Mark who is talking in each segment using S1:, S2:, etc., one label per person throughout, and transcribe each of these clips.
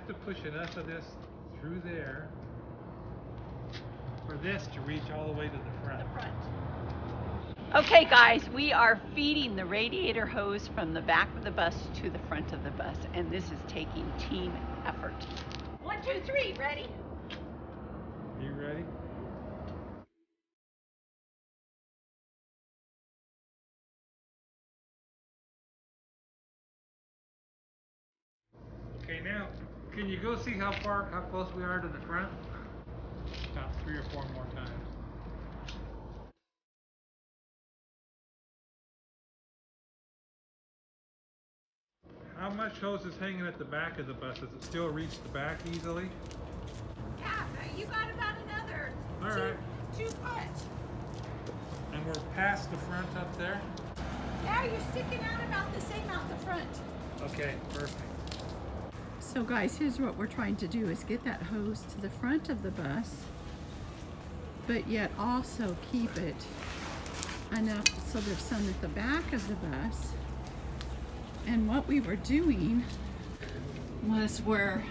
S1: have to push enough of this through there for this to reach all the way to the front.
S2: Okay guys, we are feeding the radiator hose from the back of the bus to the front of the bus, and this is taking team effort. 1, 2, 3, ready?
S1: You ready? Okay, now, can you go see how close we are to the front? About 3 or 4 more times. How much hose is hanging at the back of the bus? Does it still reach the back easily?
S2: Yeah, you got about another
S1: All right.
S2: 2 foot.
S1: And we're past the front up there?
S2: Yeah, you're sticking out about the same out the front.
S1: Okay, perfect.
S3: So guys, here's what we're trying to do is get that hose to the front of the bus, but yet also keep it enough so there's some at the back of the bus. And what we were doing was we're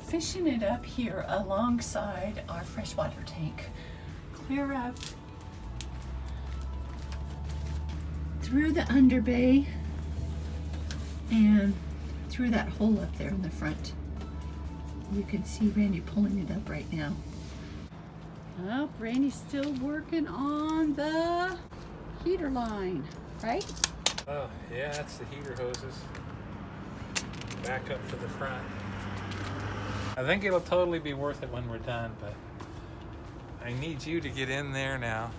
S3: fishing it up here alongside our freshwater tank, clear up through the underbay and through that hole up there in the front. You can see Randy pulling it up right now. Oh, Randy's still working on the heater line, right?
S1: Oh, yeah, that's the heater hoses. Back up to the front. I think it'll totally be worth it when we're done, but I need you to get in there now,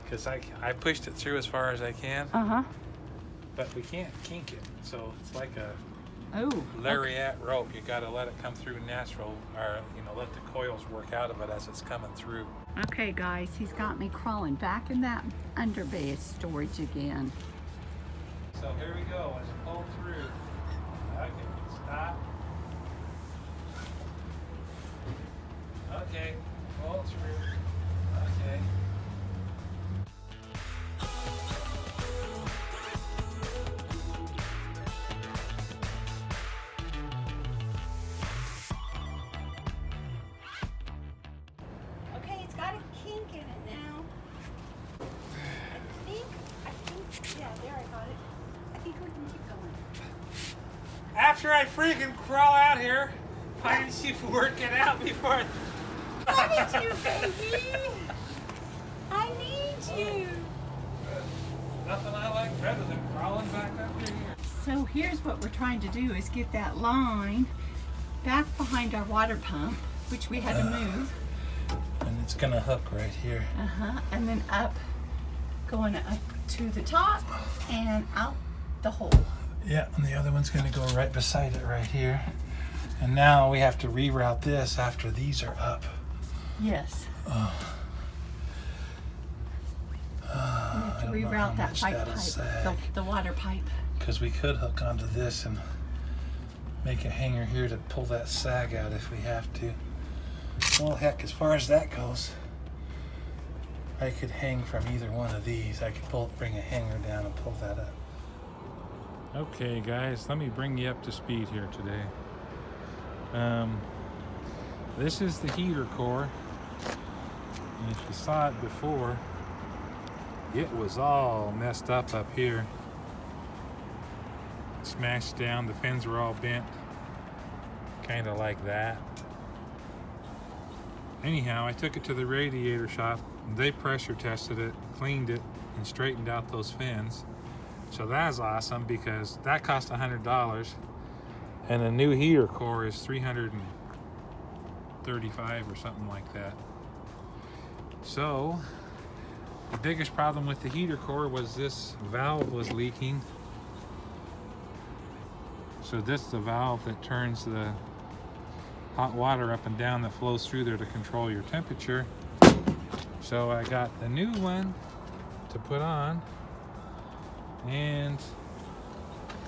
S1: because I pushed it through as far as I can.
S3: Uh-huh.
S1: But we can't kink it, so it's like a
S3: Oh,
S1: lariat rope. You got to let it come through natural, or let the coils work out of it as it's coming through.
S3: okay guys, he's got me crawling back in that underbay storage again.
S1: So here we go. Let's pull through. Okay, stop. Okay, pull through. Okay.
S2: Okay, it's got a kink in it now. I think, yeah, there, I got it. I think we can keep going.
S1: After I freaking crawl out here, why didn't you work it out before?
S2: I need you, baby. I need you.
S1: Nothing I like better than crawling back up to here.
S3: So here's what we're trying to do is get that line back behind our water pump, which we had to move.
S1: And it's gonna hook right here.
S3: Uh-huh, and then up, going up to the top and out the hole.
S1: Yeah, and the other one's gonna go right beside it right here. And now we have to reroute this after these are up.
S3: Yes. We have to reroute that pipe, the water pipe.
S1: Because we could hook onto this and make a hanger here to pull that sag out if we have to. Well, heck, as far as that goes, I could hang from either one of these. I could bring a hanger down and pull that up. Okay, guys, let me bring you up to speed here today. This is the heater core. And if you saw it before, it was all messed up here. Smashed down, the fins were all bent. Kind of like that. Anyhow, I took it to the radiator shop. They pressure tested it, cleaned it, and straightened out those fins. So that's awesome because that cost $100, and a new heater core is $335 or something like that. So the biggest problem with the heater core was this valve was leaking. So this is the valve that turns the hot water up and down that flows through there to control your temperature. So I got the new one to put on, and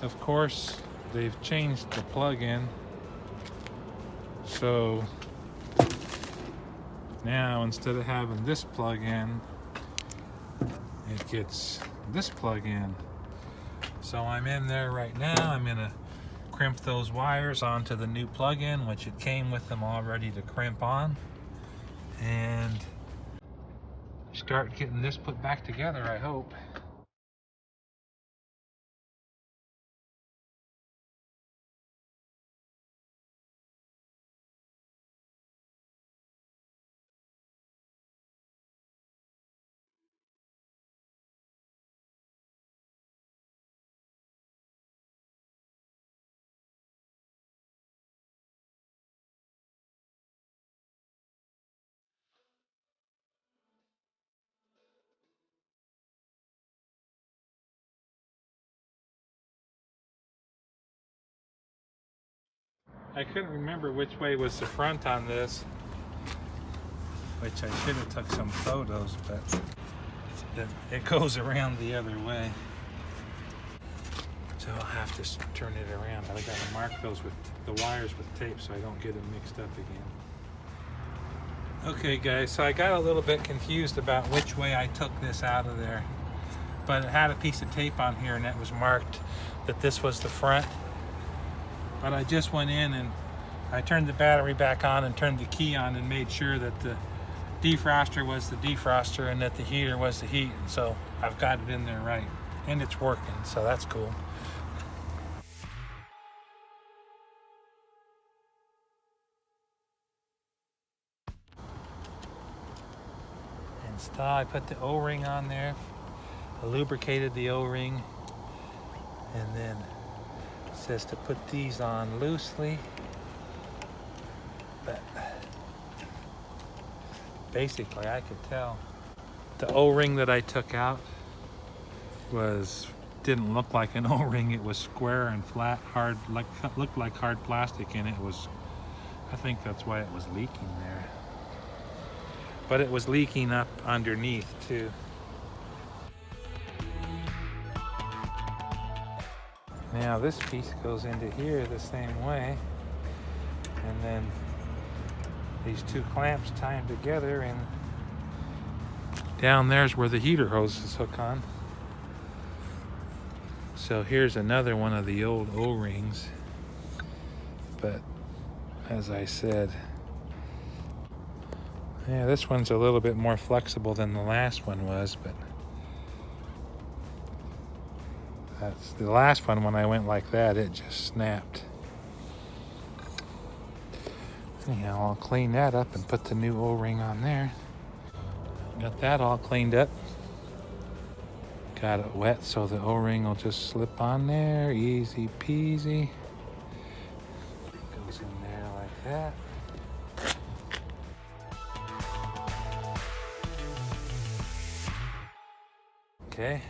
S1: of course they've changed the plug-in. So now instead of having this plug-in, it gets this plug-in. So I'm in there right now. I'm in a crimp those wires onto the new plug-in, which it came with them all ready to crimp on, and start getting this put back together, I hope. I couldn't remember which way was the front on this, which I should have took some photos, but it goes around the other way. So I'll have to turn it around. I gotta mark those with the wires with tape so I don't get them mixed up again. Okay guys, so I got a little bit confused about which way I took this out of there, but it had a piece of tape on here and it was marked that this was the front. But I just went in and I turned the battery back on and turned the key on and made sure that the defroster was the defroster and that the heater was the heat. So I've got it in there right. And it's working, so that's cool. Install, I put the O-ring on there. I lubricated the O-ring. And then it says to put these on loosely. But basically I could tell the O-ring that I took out didn't look like an O-ring. It was square and flat, hard, looked like hard plastic, and I think that's why it was leaking there. But it was leaking up underneath too. Now this piece goes into here the same way, and then these two clamps tie them together, and down there's where the heater hoses hook on. So here's another one of the old O-rings, but as I said, yeah, this one's a little bit more flexible than the last one was, but that's the last one. When I went like that, it just snapped. Anyhow, I'll clean that up and put the new O-ring on there. Got that all cleaned up. Got it wet so the O-ring will just slip on there, easy peasy. It goes in there like that. Okay,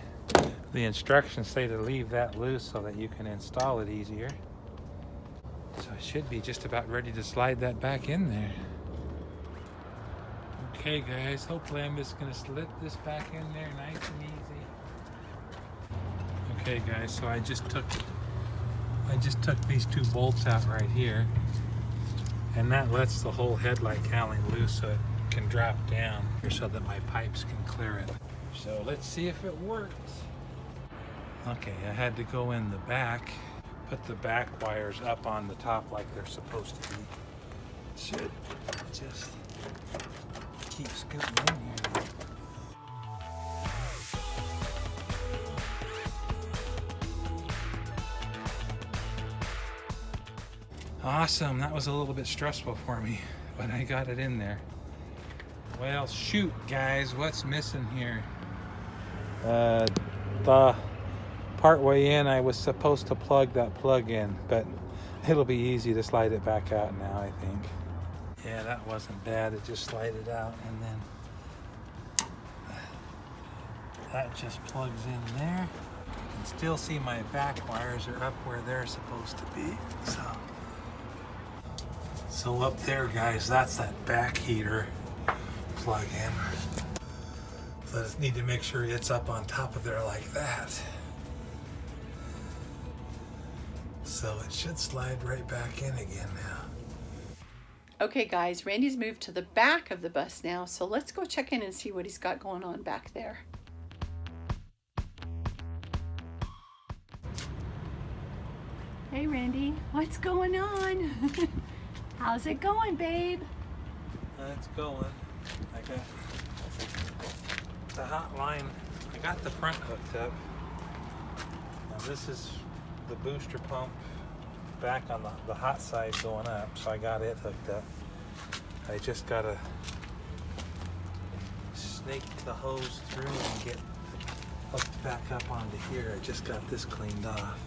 S1: the instructions say to leave that loose so that you can install it easier. So I should be just about ready to slide that back in there. Okay guys, hopefully I'm just gonna slip this back in there nice and easy. Okay guys, so I just took these two bolts out right here, and that lets the whole headlight cowling loose so it can drop down so that my pipes can clear it. So let's see if it works. Okay, I had to go in the back, put the back wires up on the top like they're supposed to be. Should just keep scooting in here. Awesome, that was a little bit stressful for me, but I got it in there. Well, shoot guys, what's missing here? The part way in, I was supposed to plug that plug in, but it'll be easy to slide it back out now, I think. Yeah, that wasn't bad, it just slided out, and then that just plugs in there. You can still see my back wires are up where they're supposed to be, so up there guys, that's that back heater plug in. So I just need to make sure it's up on top of there like that. So it should slide right back in again now.
S3: Okay guys, Randy's moved to the back of the bus now, so let's go check in and see what he's got going on back there. Hey Randy, what's going on? How's it going, babe?
S1: It's going. I got the hot line. I got the front hooked up. Now this is the booster pump back on the hot side going up, so I got it hooked up. I just gotta snake the hose through and get hooked back up onto here. I just got this cleaned off.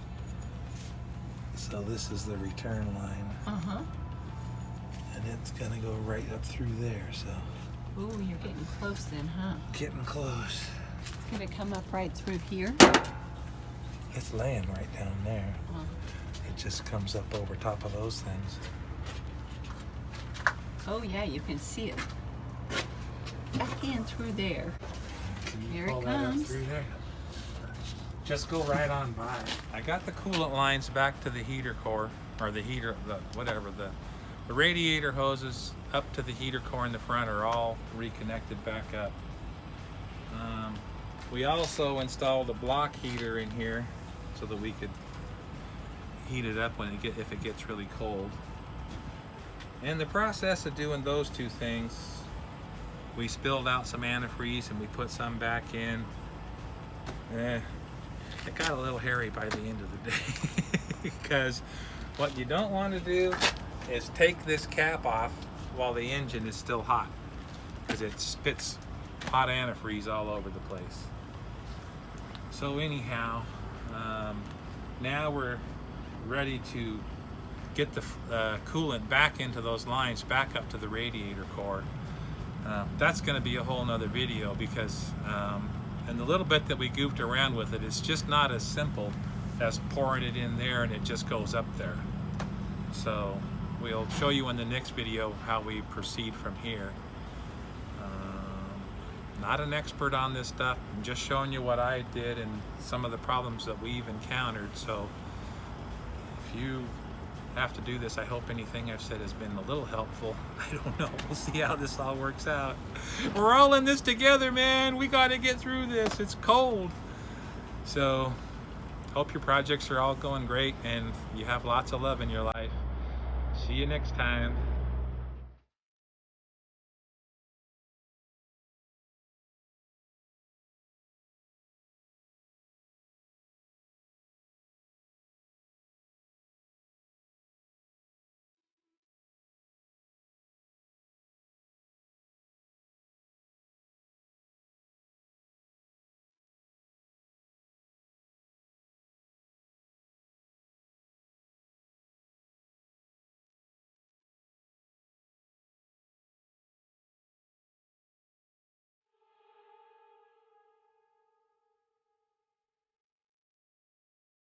S1: So this is the return line.
S3: Uh-huh.
S1: And it's gonna go right up through there, so.
S3: Ooh, you're getting close then, huh?
S1: Getting close.
S3: It's gonna come up right through here.
S1: It's laying right down there.
S3: Oh.
S1: It just comes up over top of those things.
S3: Oh yeah, you can see it. Back in through there. Here it comes.
S1: Through there. Just go right on by. I got the coolant lines back to the heater core, or the heater, the radiator hoses up to the heater core in the front are all reconnected back up. We also installed a block heater in here so that we could heat it up when if it gets really cold. In the process of doing those two things, we spilled out some antifreeze and we put some back in. It got a little hairy by the end of the day because what you don't want to do is take this cap off while the engine is still hot, because it spits hot antifreeze all over the place. So anyhow, now we're ready to get the coolant back into those lines, back up to the radiator core. That's going to be a whole nother video, because and the little bit that we goofed around with it's just not as simple as pouring it in there and it just goes up there. So we'll show you in the next video how we proceed from here. Not an expert on this stuff, I'm just showing you what I did and some of the problems that we've encountered. So if you have to do this, I hope anything I've said has been a little helpful. I don't know, we'll see how this all works out. We're all in this together, man. We got to get through this. It's cold. So hope your projects are all going great and you have lots of love in your life. See you next time.